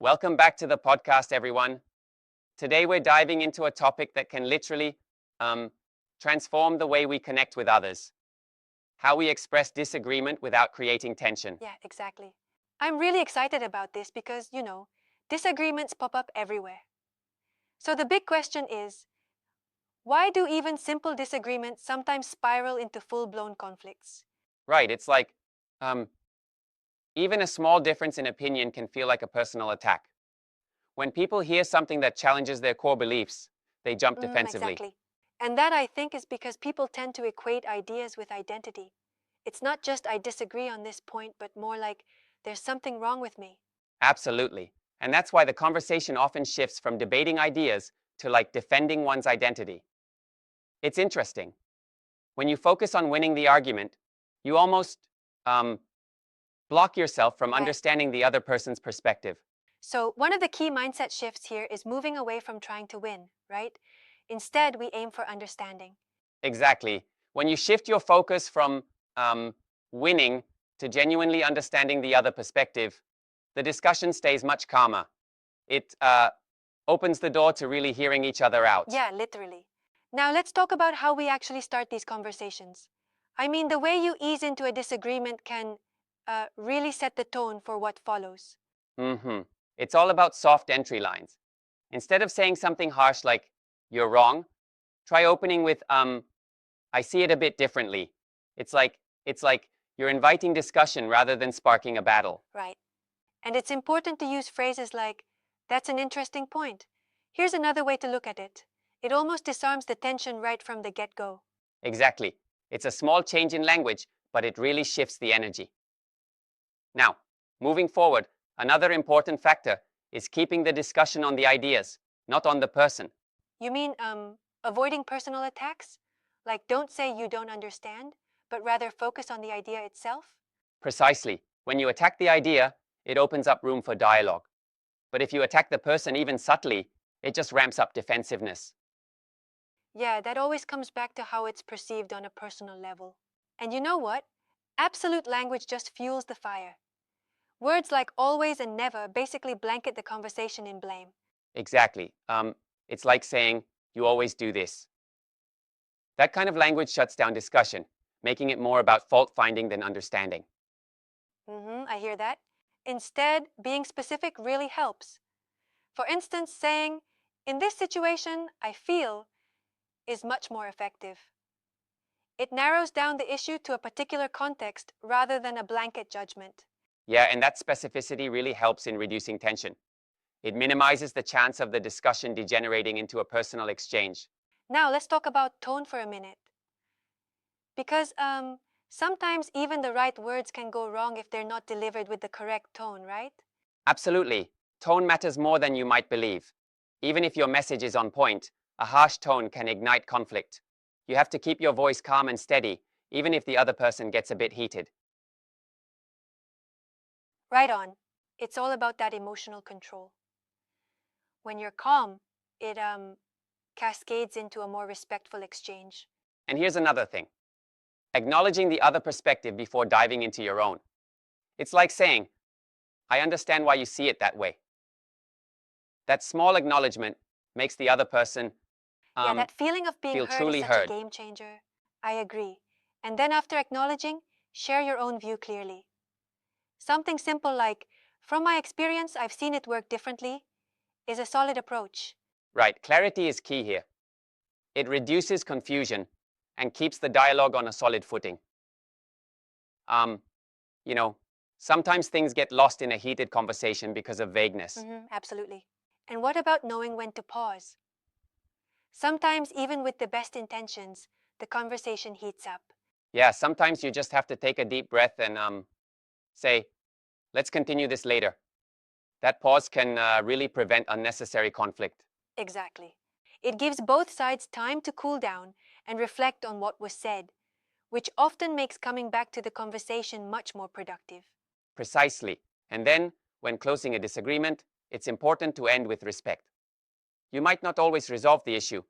Welcome back to the podcast, everyone. Today we're diving into a topic that can literally transform the way we connect with others. How we express disagreement without creating tension. Yeah, exactly. I'm really excited about this because, disagreements pop up everywhere. So the big question is, why do even simple disagreements sometimes spiral into full-blown conflicts? Right, it's like um, even a small difference in opinion can feel like a personal attack. When people hear something that challenges their core beliefs, they jump defensively. Exactly. And that, I think, is because people tend to equate ideas with identity. It's not just I disagree on this point, but more like there's something wrong with me. Absolutely. And that's why the conversation often shifts from debating ideas to like defending one's identity. It's interesting. When you focus on winning the argument, you almost um, block yourself from Right. understanding the other person's perspective. So one of the key mindset shifts here is moving away from trying to win, right? Instead, we aim for understanding. Exactly. When you shift your focus from winning to genuinely understanding the other perspective, the discussion stays much calmer. It opens the door to really hearing each other out. Yeah, literally. Now let's talk about how we actually start these conversations. I mean, the way you ease into a disagreement can really set the tone for what follows. Mm-hmm. It's all about soft entry lines. Instead of saying something harsh like, you're wrong, try opening with, I see it a bit differently. It's like you're inviting discussion rather than sparking a battle. Right. And it's important to use phrases like, that's an interesting point. Here's another way to look at it. It almost disarms the tension right from the get-go. Exactly. It's a small change in language, but it really shifts the energy. Now, moving forward, another important factor is keeping the discussion on the ideas, not on the person. You mean, avoiding personal attacks? Like, don't say you don't understand, but rather focus on the idea itself? Precisely. When you attack the idea, it opens up room for dialogue. But if you attack the person even subtly, it just ramps up defensiveness. Yeah, that always comes back to how it's perceived on a personal level. And you know what? Absolute language just fuels the fire. Words like always and never basically blanket the conversation in blame. Exactly. It's like saying, you always do this. That kind of language shuts down discussion, making it more about fault finding than understanding. I hear that. Instead, being specific really helps. For instance, saying, in this situation, I feel, is much more effective. It narrows down the issue to a particular context rather than a blanket judgment. Yeah, and that specificity really helps in reducing tension. It minimizes the chance of the discussion degenerating into a personal exchange. Now, let's talk about tone for a minute. Because sometimes even the right words can go wrong if they're not delivered with the correct tone, right? Absolutely. Tone matters more than you might believe. Even if your message is on point, a harsh tone can ignite conflict. You have to keep your voice calm and steady, even if the other person gets a bit heated. Right on. It's all about that emotional control. When you're calm, it cascades into a more respectful exchange. And here's another thing: acknowledging the other perspective before diving into your own. It's like saying, I understand why you see it that way. That small acknowledgement makes the other person Yeah, that feeling of being feel heard is truly such a heard. game changer. I agree. And then after acknowledging, share your own view clearly. Something simple like, from my experience, I've seen it work differently, is a solid approach. Right, clarity is key here. It reduces confusion and keeps the dialogue on a solid footing. Um, you know, sometimes things get lost in a heated conversation because of vagueness. Absolutely. And what about knowing when to pause? Sometimes, even with the best intentions, the conversation heats up. Yeah, sometimes you just have to take a deep breath and say, let's continue this later. That pause can really prevent unnecessary conflict. Exactly. It gives both sides time to cool down and reflect on what was said, which often makes coming back to the conversation much more productive. Precisely. And then, when closing a disagreement, it's important to end with respect. You might not always resolve the issue,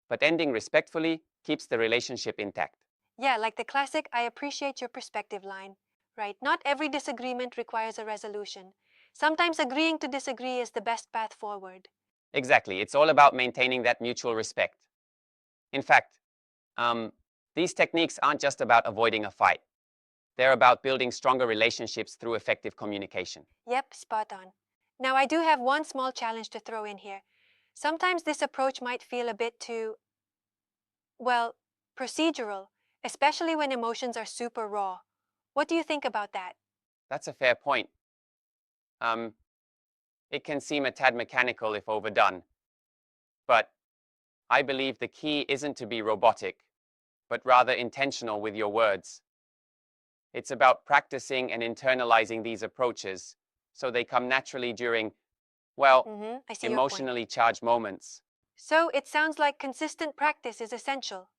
but ending respectfully keeps the relationship intact. Yeah, like the classic I appreciate your perspective line, right? Not every disagreement requires a resolution. Sometimes agreeing to disagree is the best path forward. Exactly. It's all about maintaining that mutual respect. In fact, um, these techniques aren't just about avoiding a fight. They're about building stronger relationships through effective communication. Yep, spot on. Now, I do have one small challenge to throw in here. Sometimes this approach might feel a bit too, well, procedural, especially when emotions are super raw. What do you think about that? That's a fair point. Um, it can seem a tad mechanical if overdone, but I believe the key isn't to be robotic, but rather intentional with your words. It's about practicing and internalizing these approaches so they come naturally during, well, I see your point. emotionally charged moments. So it sounds like consistent practice is essential.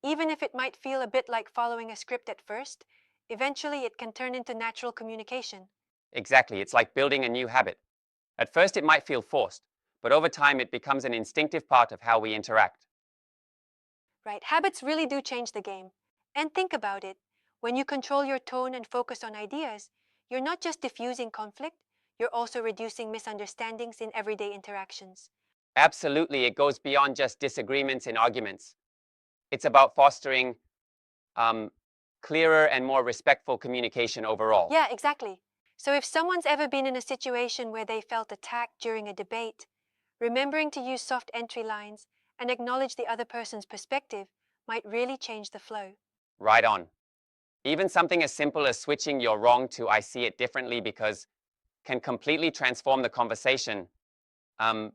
Even if it might feel a bit like following a script at first, eventually it can turn into natural communication. Exactly, it's like building a new habit. At first, it might feel forced, but over time, it becomes an instinctive part of how we interact. Right? Habits really do change the game. And think about it. When you control your tone and focus on ideas, you're not just diffusing conflict, you're also reducing misunderstandings in everyday interactions. Absolutely, it goes beyond just disagreements and arguments. It's about fostering um, clearer and more respectful communication overall. Yeah, exactly. So if someone's ever been in a situation where they felt attacked during a debate, remembering to use soft entry lines and acknowledge the other person's perspective might really change the flow. Right on. Even something as simple as switching your wrong to I see it differently because can completely transform the conversation, um,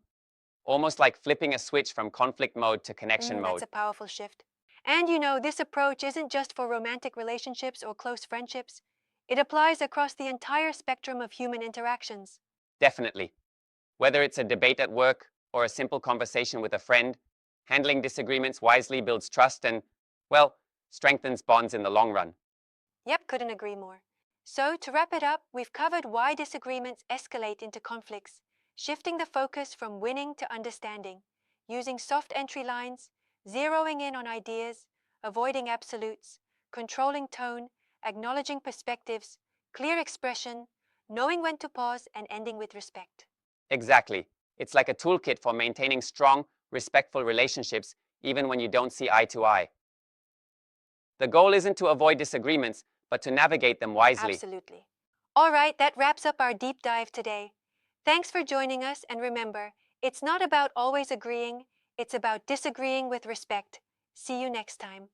almost like flipping a switch from conflict mode to connection That's mode. a powerful shift. And you know, this approach isn't just for romantic relationships or close friendships. It applies across the entire spectrum of human interactions. Definitely. Whether it's a debate at work or a simple conversation with a friend, handling disagreements wisely builds trust and, well, strengthens bonds in the long run. Yep, couldn't agree more. So, to wrap it up, we've covered why disagreements escalate into conflicts, shifting the focus from winning to understanding, using soft entry lines, zeroing in on ideas, avoiding absolutes, controlling tone, acknowledging perspectives, clear expression, knowing when to pause, and ending with respect. Exactly. It's like a toolkit for maintaining strong, respectful relationships even when you don't see eye to eye. The goal isn't to avoid disagreements, but to navigate them wisely. Absolutely. All right, that wraps up our deep dive today. Thanks for joining us, and remember, it's not about always agreeing, it's about disagreeing with respect. See you next time.